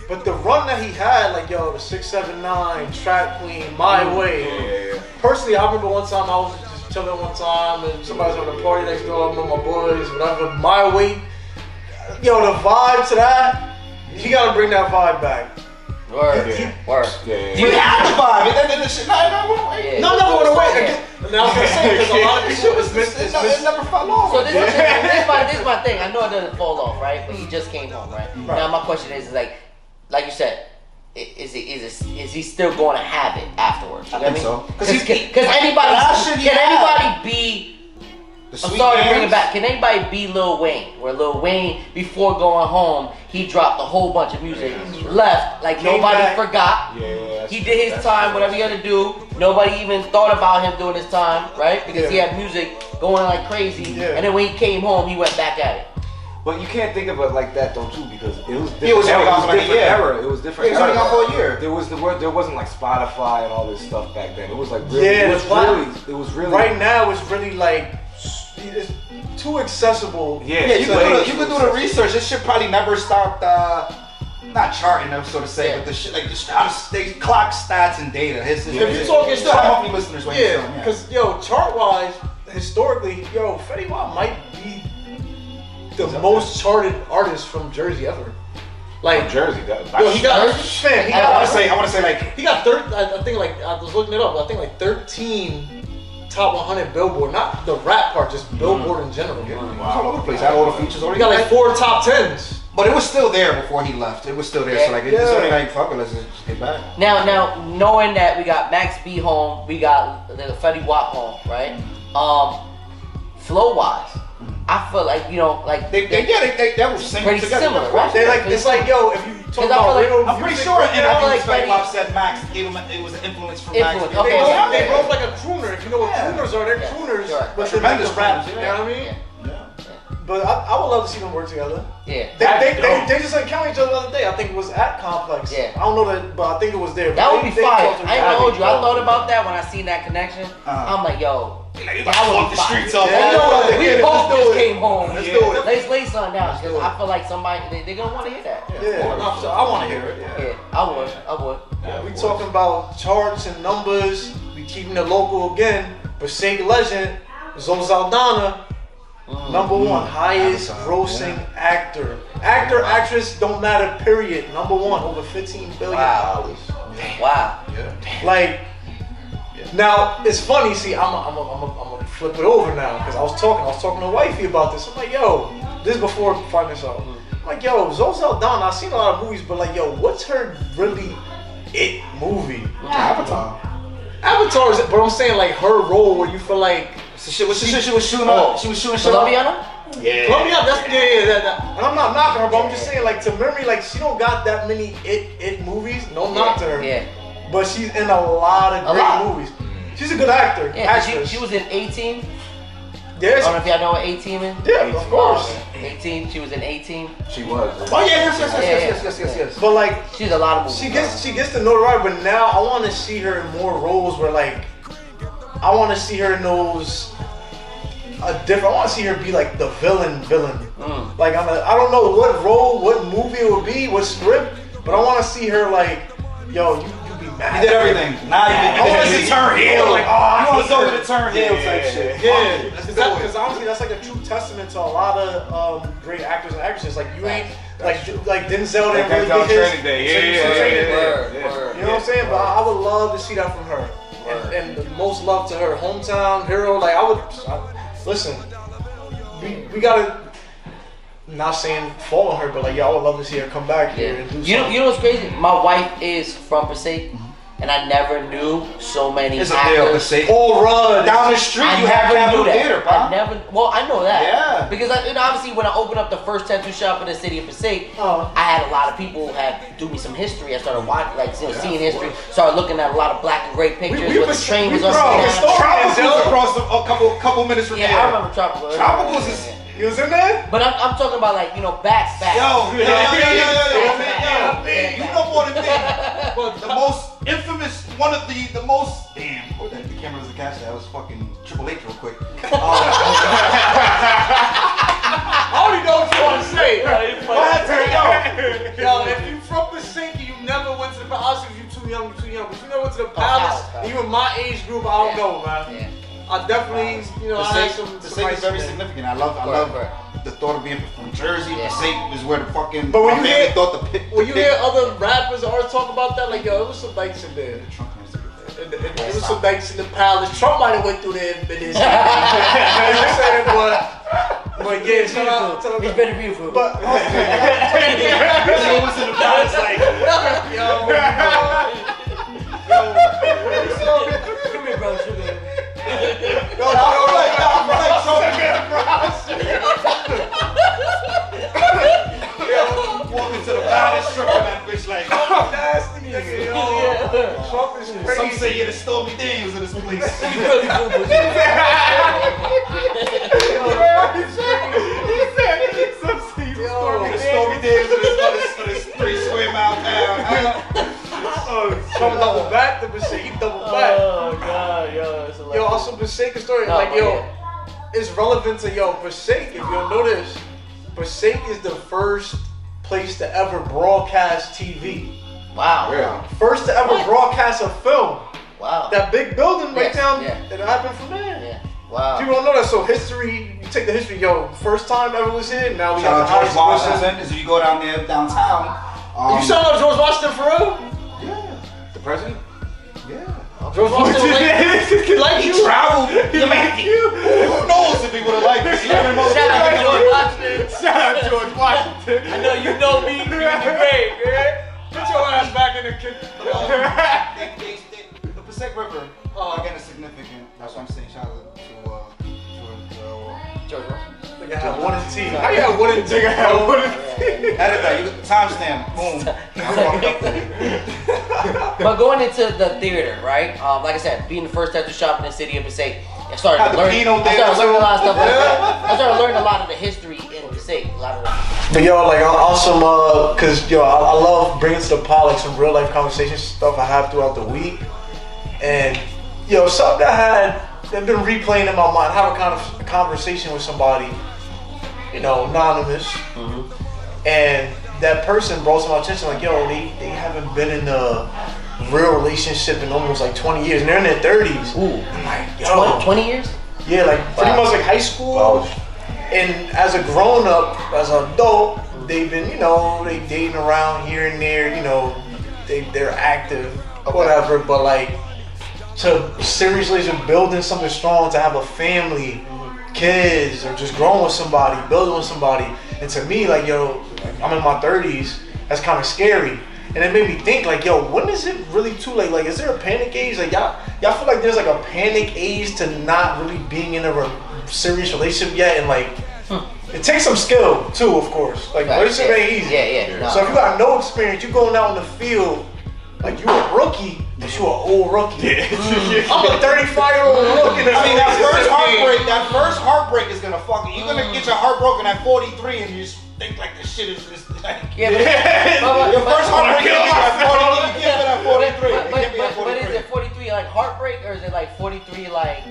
but the run that he had, like, yo, the 679, Trap Queen, My Way. Yeah. Personally, I remember one time I was just chilling one time and somebody was having a party next door. I remember my boys, whatever. My Way. Yo, the vibe to that, you gotta bring that vibe back. Word. You had the vibe. It never went away. Now I was gonna say because a lot of people it never fell off. So this is my thing. I know it doesn't fall off, right? But he just came home, right? Now my question is like you said, is he still going to have it afterwards? You know I think so. Because can anybody be? I'm sorry to bring it back. Can anybody be Lil Wayne? Where Lil Wayne, before going home, he dropped a whole bunch of music, left, like nobody forgot. He did his time, whatever he had to do. Nobody even thought about him doing his time, right? Because he had music going like crazy. And then when he came home, he went back at it. But you can't think of it like that though too, because it was different. It was different era. It was different. It was only gone for a year. There wasn't like Spotify and all this stuff back then. It was like really, it was really. Right now, it's really like. It's too accessible. You can do the research. This shit probably never stopped. Not charting, so to say, but the shit like they clock stats and data. If you're talking still how many listeners? Because chart wise, historically, Fetty Wap might be the most charted artist from Jersey ever. Like Jersey, yo, he got fam. He got. I want to say like He got I think like I was looking it up. I think like 13 top 100 Billboard, not the rap part, just Billboard in general. it was all over the place. Had all the features He already. got like 4 top 10s. But it was still there before he left. It was still there. So like it's only like fuck it, let's just get back. Now, knowing that we got Max B home, we got the Fetty Wap home, right? Flow wise, I feel like They that was singing pretty together. similar, right? They like it's like yo, if you talk 'Cause I feel about like- real I'm pretty music, sure in I feel I like Fetty Fetty- Wap said Max gave him it was an influence from Max. Influence, They okay. both, they Yeah. both like a crooner. If you know what crooners are, they're Yeah. crooners, Sure. but they're Tremendous like the rap. crooners, You know what I mean? Yeah. But I would love to see them work together. Yeah. They just encountered each other the other day. I think it was at Complex. Yeah. I don't know that, but I think it was there. That would be They fire. talked to I ain't each gonna other. hold you. I thought about that when I seen that connection. I'm like, yo, Like, that would fuck be the fire. streets up. Yeah. You know what? We Yeah, both let's do just it. came home. Let's do it. Let's lay something down Let's because do it. I feel like somebody they're gonna want to hear that. Yeah. So I want to hear it. Yeah, I would. Yeah, we talking about charts and numbers. We keeping it local again. Passaic legend, Zoe Saldana, #1 highest grossing actor. Actor, actress, don't matter. Period. #1, over $15 billion. Wow. Like, now it's funny. See, I'm gonna flip it over now because I was talking to wifey about this. I'm like, yo, this is before finding this out. I'm like, yo, Zoe Saldana. I've seen a lot of movies, but like, yo, what's her really it movie? Avatar. Avatar is, but I'm saying like her role where you feel like She was shooting. She was shooting shit up. Colombiana? Yeah. Columbia, and I'm not knocking her, but I'm just saying like to memory, like she don't got that many it movies. No knock to her. Yeah. But she's in a lot of great movies. She's a good actor. Yeah, actress. she was in 18. I Yes. don't know if y'all know what 18 is. Yeah, of course. 18. She was in 18. She was. Oh yeah, yes. But But like she's a lot of movies. she gets the notoriety, but now I want to see her in more roles where like I want to see her in those I want to see her be like the villain. Like I don't know what role, what movie it would be, what script, but I want to see her like, yo, you be mad. He did everything. Now I want to see turn heel. Like, oh, You want Zoe to turn heel type shit. Yeah, Let's do because it. honestly, that's like a true testament to a lot of great actors and actresses. Like you ain't like Denzel didn't really Denzel get his Training Day, Training Day. Word. You know what I'm saying? But I would love to see that from her. And the most love to her. Hometown hero. Like listen, we gotta, not saying fall on her, but like, I would love to see her come back here and do something. You know what's crazy? My wife is from Passaic, and I never knew so many It's a deal. actors. Paul Rudd. Down the street, I you have never knew Capitol that. Theater, bro. Well, I know that. Yeah. Because obviously when I opened up the first tattoo shop in the city of Passaic, Uh-huh. I had a lot of people who had do me some history. I started watching, seeing history. Started looking at a lot of black and gray pictures we where the was- train we was bro, upside it's down. Tropicals across a couple minutes from Yeah, there. I remember Tropical. Tropicals is. You was in there? But I'm talking about like, back. Yo, Back, you know more than me. But the most infamous, one of the most. Damn, what the camera doesn't catch that. That was fucking Triple H real quick. I already know what you want to say. Go ahead, Yo, if you from Passaic and you never went to the palace, if you too young, but you never went to the palace, Palace. even my age group, I don't know, man. Yeah. I definitely, I had some. The Passaic is very significant. I love the thought of being from Jersey. Yeah. Passaic is where the fucking. But when my you family hear- thought the pit. When you hear other rappers or artists talk about that, like, yo, it was some nights in there. It was some nights in the palace. Trump might have went through there in his. You know what I'm saying? But yeah, shout out to It's very beautiful. But It was in the palace like. Come here, bro. Sugar. Walking to the palace, stripping that bitch like. nasty nigga, yo. Trump is crazy. Some say you're the Stormy Daniels in this place. The Stormy Daniels in this 3 square mile town. Trump double back to Passaic. He double back. Oh god, yo. It's Yo, also Passaic story. No, like, yo, yeah. it's relevant to Passaic. If you don't know this, Passaic is the first place to ever broadcast TV. Wow. Yeah. First to ever broadcast a film. Wow. That big building right Yes, down, yeah. it happened from there. Yeah. Wow. People don't know that, so history, you take the history. Yo, first time ever was here. Now we Shout got out the George highest Washington. Is if you go down there downtown. You saw George Washington for real? Yeah. The president? Yeah. George Washington like you. Traveled. Who knows if he would have liked this? Shout out to George Washington. Shout out George Washington. I know you know me. You're in the grave, man. Get your ass back in the kitchen. The Passaic River, again, is significant. That's what I'm saying. Shout out to George Washington. I have one in T. How you have one in T? I have one in T. edit that. You timestamp. Boom. But going into the theater, right? Like I said, being the first tattoo shop in the city of Passaic, I started learning a lot of stuff like that. I started learning a lot of the history in Passaic. A lot of that. But yo, like on some, cause yo, I love bringing to the pod like some real life conversation stuff I have throughout the week, and yo, something that I've been replaying in my mind. Have a kind of conversation with somebody, you know, anonymous, and that person brought to my attention like, yo, they haven't been in a real relationship in almost like 20 years, and they're in their 30s. Ooh, I'm like, yo, 20 years? Yeah, like pretty much like high school. And as a grown up, as an adult, they've been, you know, they dating around here and there, you know, they're active, whatever. But like to seriously just building something strong, to have a family, kids, or just growing with somebody, building with somebody. And to me, like, yo, I'm in my 30s. That's kind of scary. And it made me think, like, yo, when is it really too late? Like, is there a panic age? Like, y'all feel like there's like a panic age to not really being in a serious relationship yet? And like, it takes some skill too, of course. Like, relationship ain't easy. Yeah. No. So if you got no experience, you going out in the field, like you a rookie, but you an old rookie. I'm a 35-year-old rookie. I mean, that first heartbreak is gonna fuck you. You're gonna get your heart broken at 43 and you just think like this shit is just like. Yeah, but your first heartbreak is at 40. You can't at 43. But is it 43 like heartbreak, or is it like 43 like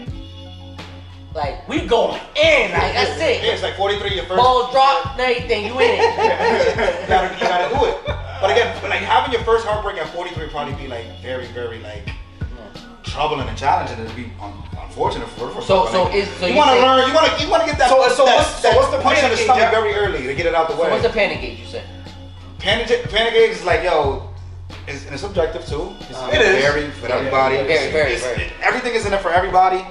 we going in? Like that's it. Yeah, it's like 43. Your first balls drop, everything you in it. you gotta do it. But again, like having your first heartbreak at 43 would probably be like very, very like troubling and challenging. It'd be unfortunate for So you want to learn. You want to get that. What's the punch in the panic stomach age? very early to get it out the way. So what's the panic age you said? Panic age is like, yo, and it's subjective too. It is. Vary for everybody. Very. Everything is in it for everybody.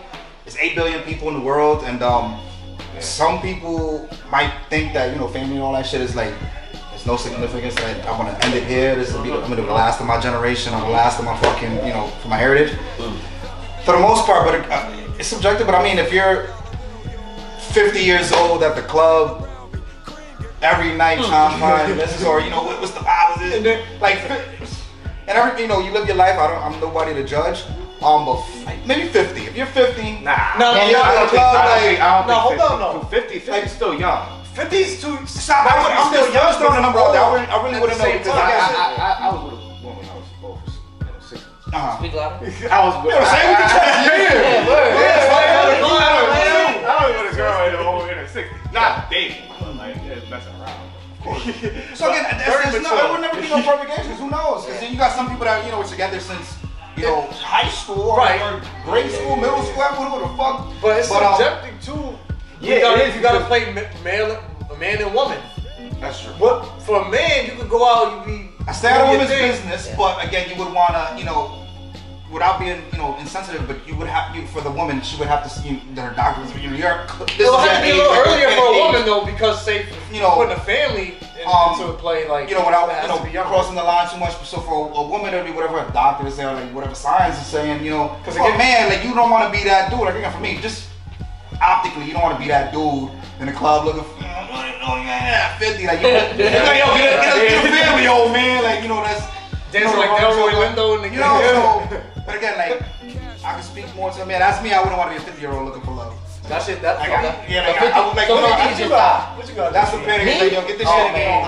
There's 8 billion people in the world, and some people might think that, you know, family and all that shit is like, there's no significance. That I want to end it here. This will be I'm gonna be the last of my generation. I'm the last of my fucking, you know, for my heritage. For the most part, but it's subjective. But I mean, if you're 50 years old at the club every night trying to find this, or you know, what's the vibe is it? Like, and every, you know, you live your life. I'm nobody to judge. But maybe 50. If you're 50, No, hold on. 50 is still young. 50's too. Stop. I'm just throwing a number out there. I really wouldn't know because I was with a woman when I was over 60. Speak louder. I was with I was with a girl over in her 60s. Not dating, but like messing around. So again, there would never be no perfect age because who knows? Because then you got some people that, you know, were together since, you know, high school or grade school, middle school, whatever the fuck. But it's subjective too. You gotta play man and woman. That's true. But for a man, you could go out, you be. I stay out of women's business, but again, you would wanna, you know, without being, you know, insensitive, but you would have, for the woman, she would have to see her doctors. You know, it will have to be a little earlier for a woman though, because say, you know, putting a family into play, like, you know, without, you know, crossing the line too much. So for a woman, it'll be whatever her doctor is saying, like whatever science is saying, you know. Because again, man, like you don't want to be that dude. Like again, for me, just optically, you don't want to be that dude in the club looking for, 50. Like, yo, get a family, old man. Like, you know, that's dancing like Delroy Lindo in the, you know. So, but again, like, I can speak more to a man. That's me. I wouldn't want to be a 50-year-old looking for love. That shit. What you got? That's the panic. Like, yo, get this shit man.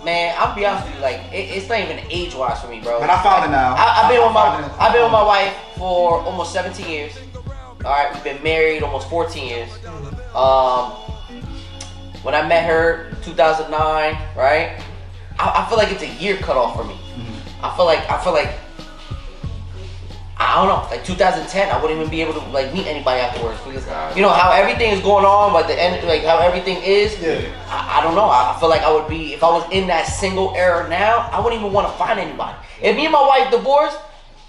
Man, I'll be honest with you. Like, it's not even age-wise for me, bro. But I found it now. I've been with my wife for almost 17 years. All right, we've been married almost 14 years. When I met her, 2009, right? I feel like it's a year cut off for me. I feel like I don't know, like 2010, I wouldn't even be able to like meet anybody afterwards because you know how everything is going on, but the end, like how everything is. Yeah. I don't know. I feel like I would be if I was in that single era now. I wouldn't even want to find anybody. If me and my wife divorced,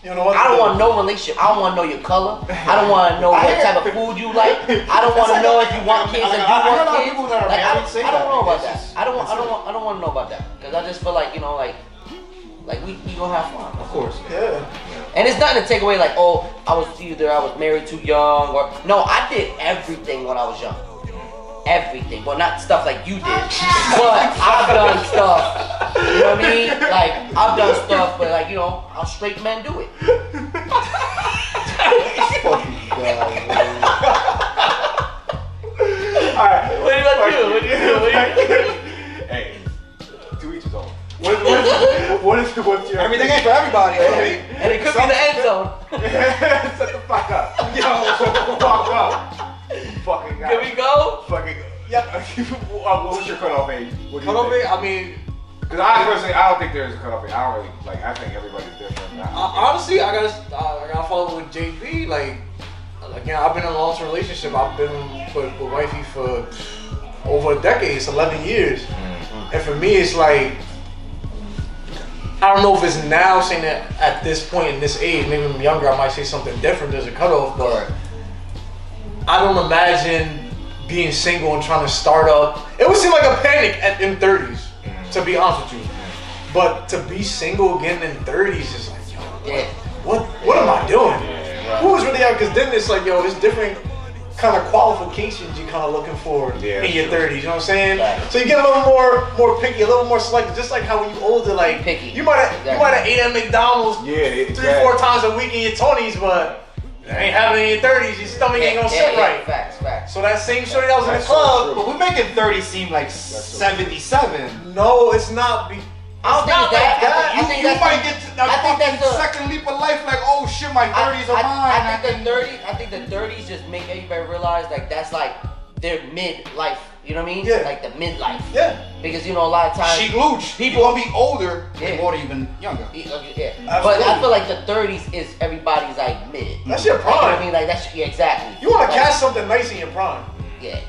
You know what? I don't want no relationship. I don't want to know your color. I don't want to know what type of food you like. I don't want to know if you want kids or you want kids. Like, I don't know about that. I don't want to know about that because I just feel like you know like we gonna have fun. Of course. Yeah. And it's nothing to take away like, oh, I was married too young or no, I did everything when I was young. Everything. Well, not stuff like you did, but I've done stuff. You know what I mean? Like I've done stuff, but like you know, how straight men do it. Alright. What about you? What do you do? Hey, to each his own. What's your Everything ain't for everybody. Okay? And it could be the end zone. Shut the fuck up. Yo, shut the fuck up. Fucking guy. Can we go? Fucking. Yeah. What was your cutoff age? What do you Cutoff think? age? I mean, Because I personally, I don't think there's a cutoff age. I don't really, like, I think everybody's different. honestly, I gotta follow with JB. Like, again, I've been in a long-term relationship. I've been with wifey for over a decade. It's 11 years. Mm-hmm. And for me, it's like, I don't know if it's now saying that at this point in this age, maybe when I'm younger, I might say something different. There's a cutoff, but I don't imagine being single and trying to start up. It would seem like a panic in 30s, to be honest with you. But to be single again in 30s is like, yo, what am I doing? Who is really out? Because then it's like, yo, there's different kind of qualifications you're kind of looking for in your 30s. You know what I'm saying? Right. So you get a little more picky, a little more selective. Just like how when you older, like Picky. you might have ate at McDonald's 3-4 times a week in your 20s, but it ain't happening in your 30s. Your stomach ain't gonna sit right. Facts. So that same shorty that was in the That's club, so But we're making 30 seem like 77. no, it's not. I don't think it's that. I think You that's might get to that I think fucking that's the- second leap of life like, oh shit, my 30s are mine. I think the 30s just make everybody realize like that's like their mid-life. You know what I mean? Yeah. Like the mid-life. Yeah. Because you know a lot of times She looch. People gonna be older Yeah. or even younger. Yeah. But I feel like the 30s is everybody's like mid. That's your Like, you know what I prime. mean? Like that's exactly. You want to Like, catch something nice in your prime. Yeah.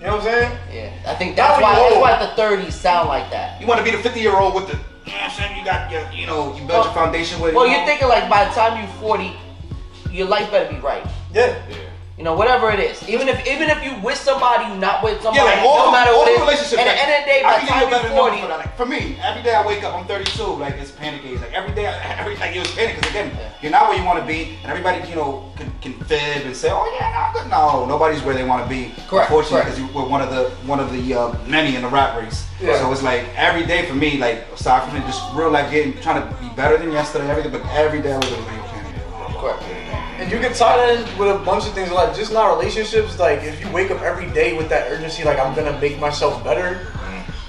You know what I'm saying? Yeah. I think Not that's when you're why old. the 30s sound like that. You want to be the 50-year-old with the, you know what I'm saying? You got your, you know, you built your foundation with. Well, you you're know? thinking like by the time you're 40, your life better be right. Yeah. You know, whatever it is. Even if you with somebody, you not with somebody, Yeah, like all no matter all what the it is. relationships. And at the end of the day, by I the can time give you a you're better number 40, for that. Like, for me, every day I wake up, I'm 32. Like it's panic age. Like every day, like it was panic because again, you're not where you want to be, and everybody, you know, can fib and say, oh yeah, no, I'm good. No, nobody's where they want to be. Correct, Unfortunately, correct. because we're one of the many in the rap race. Yeah. So it's like every day for me, like aside from it, just real life trying to be better than yesterday, everything. But every day I wake up like panic. correct. And you get tied in with a bunch of things like just not relationships. Like if you wake up every day with that urgency, like I'm gonna make myself better,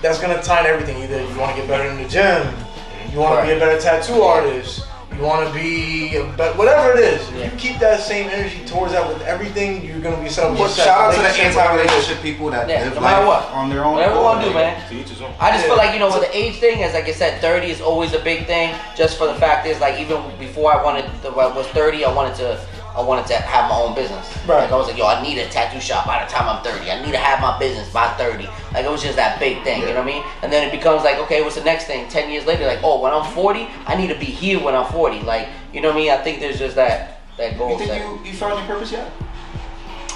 that's gonna tie in everything. Either you want to get better in the gym, you want to be a better tattoo artist, you want to be whatever it is. If you keep that same energy towards that with everything, you're gonna be set up. But shout out to the anti-relationship people that Yeah, live no matter life what. on their own. Whatever you want to do, man. To each his own. I just feel like, you know, with the age thing, as like I said, 30 is always a big thing. Just for the fact is, like, even before I was 30, I wanted to have my own business. Right. Like I was like, yo, I need a tattoo shop by the time I'm 30. I need to have my business by 30. Like it was just that big thing, you know what I mean? And then it becomes like, okay, what's the next thing? 10 years later, like, oh, when I'm 40, I need to be here when I'm 40. Like, you know what I mean? I think there's just that goal You think set. you found your purpose yet?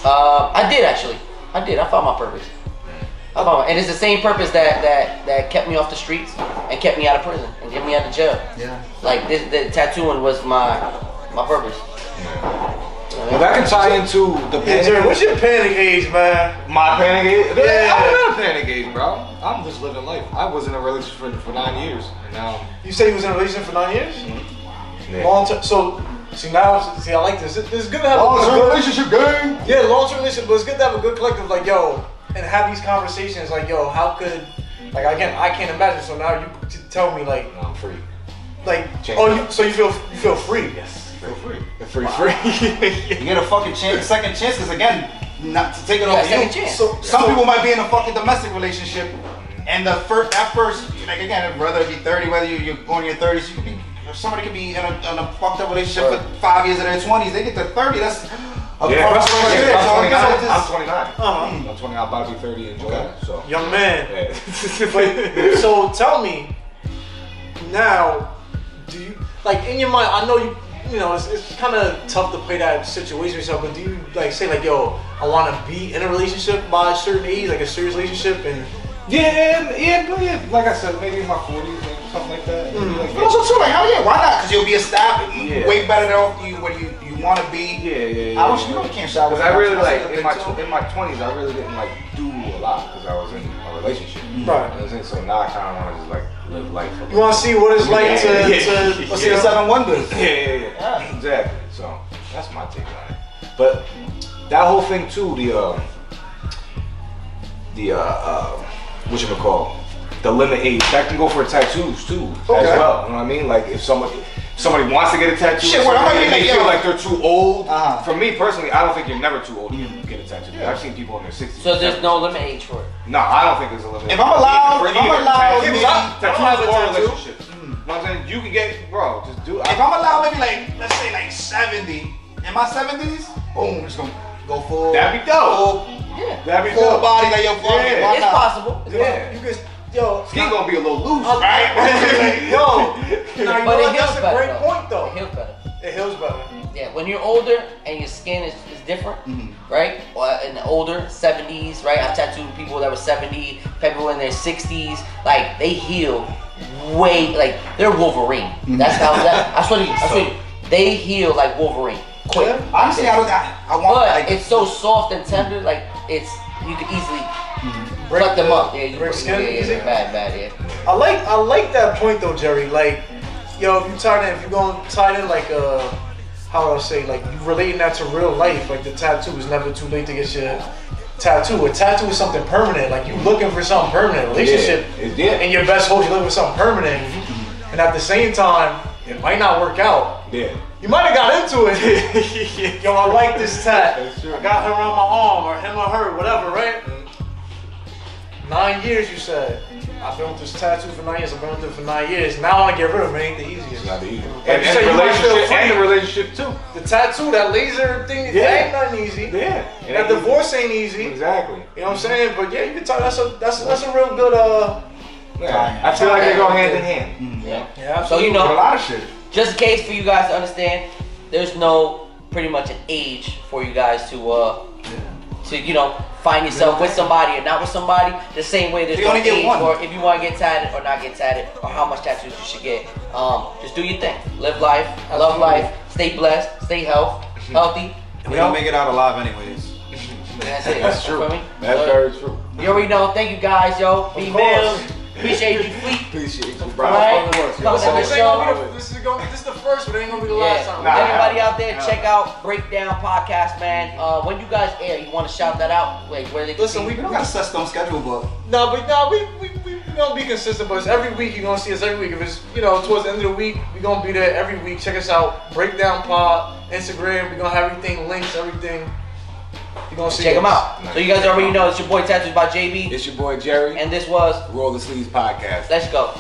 I did actually. I found my purpose. And it's the same purpose that kept me off the streets and kept me out of prison and kept me out of jail. Yeah. Like the tattooing was my purpose. Well, that can tie into the Hey, Jerry, panic. what's your panic age, man? My panic age? Yeah. I'm not a panic age, bro. I'm just living life. I was in a relationship for 9 years, and now. You said you was in a relationship for 9 years? Yeah. Long term. So, I like this. It's good to have Long-term a good relationship game. Yeah, long-term relationship, but it's good to have a good collective, like, yo, and have these conversations, like, yo, how could, like, again, I can't imagine, so now you tell me, like, No, I'm free. like, Change oh, so you feel free? Yes. Feel free. Free. You get a fucking second chance, because again, not to take it over second you. chance. So, Some people might be in a fucking domestic relationship, and that first, like again, whether it be 30, whether you're going in your 30s, you could be somebody could be in a fucked up relationship for 5 years in their 20s. They get to 30. That's I'm 29. I'm 29. I'm 20. I'm about to be 30 in July. So young man. Yeah. But, so tell me now, do you like in your mind? I know you know it's kind of tough to play that situation yourself, but do you like say like, yo, I want to be in a relationship by a certain age, like a serious relationship, and yeah. Like I said, maybe in my 40s, maybe something like that. Like but also too, like, hell yeah, why not? Because you'll be established, way better than you what you want to be. Yeah. I wish you can't shout. Because I really like in my 20s, I really didn't like do a lot because I was in a relationship. Right. You know what I'm saying? So now I kind of want to just like live life. You want to see what it's like to let's see the 7 Wonders. Yeah. Exactly. So that's my take on it. But that whole thing too, the limit age, that can go for tattoos too, as well. You know what I mean? Like if somebody wants to get a tattoo, Shit, well, and they feel like they're too old. Uh-huh. For me personally, I don't think you're never too old to get a tattoo. I've seen people in their 60s. So there's no limit age for it. No, I don't think there's a limit. If I'm allowed, tattoos or relationships. You know what I'm saying? You can get, bro, just do it. If I'm allowed, maybe like, let's say like 70. In my 70s, boom, just gonna go full. That'd be dope. That'd be Full dope. body, like yo, fuck it, why It's not? possible. Yeah. you could, yo, Skin gonna be a little loose, right? Yo, now you But know it heals that's a better. great point though. It heals better. It heals better. Yeah, when you're older and your skin is different, right? Or in the older 70s, right? I've tattooed people that were 70, people in their 60s. Like they heal way, like they're Wolverine. That's how that's what they heal like Wolverine. Quick. Yeah. Honestly, I want But like it's so soft and tender, like you can easily cut them up. Yeah, you break skin easy? Bad, yeah. I like that point though, Jerry. Like, yo, if you're gonna tie in like how would I say, like you relating that to real life, like the tattoo is never too late to get your tattoo. A tattoo is something permanent. Like you looking for something permanent. Relationship in your best hopes, you looking for something permanent. And at the same time, it might not work out. Yeah. You might have got into it. Yo, I like this tat. I got her on my arm, or him or her, whatever, right? 9 years, you said. I've been with this tattoo for 9 years. I've been with it for 9 years. Now I want to get rid of it. It ain't the easiest. It's not the easiest. Like And you said, you might feel free. the relationship too. The tattoo, that laser thing, that ain't nothing easy. Yeah. That divorce ain't easy. Exactly. You know what I'm saying? But yeah, you can tell that's a real good Yeah. I feel like they go hand in hand. Yeah. Yeah, So you A know, lot of shit. just in case for you guys to understand, there's no pretty much an age for you guys to find yourself with somebody or not with somebody. The same way there's You no only get age one. for if you want to get tatted or not get tatted or how much tattoos you should get. Just do your thing. Live life, love life, stay blessed, stay healthy. we don't make it out alive anyways. That's it. That's true. You feel me? That's very true. You already know. Thank you guys, yo. Be Millz. Appreciate you, Fleet. Appreciate you, bro. Alright. Yo, Listen, This is the first, but it ain't gonna be the last time. Everybody out there, check out Breakdown Podcast, man. When you guys air, you want to shout that out? Like where they can Listen, see? we We don't got a set stone schedule, but we gonna be consistent, but it's every week. You're gonna see us every week. If it's towards the end of the week, we gonna be there every week. Check us out, Breakdown Pod, Instagram. We gonna have everything, links, everything. You gonna see Check them us. out. So you guys already know it's your boy Tattoos by JB, It's your boy Jerry. and this was Roll the Sleeves Podcast. Let's Go.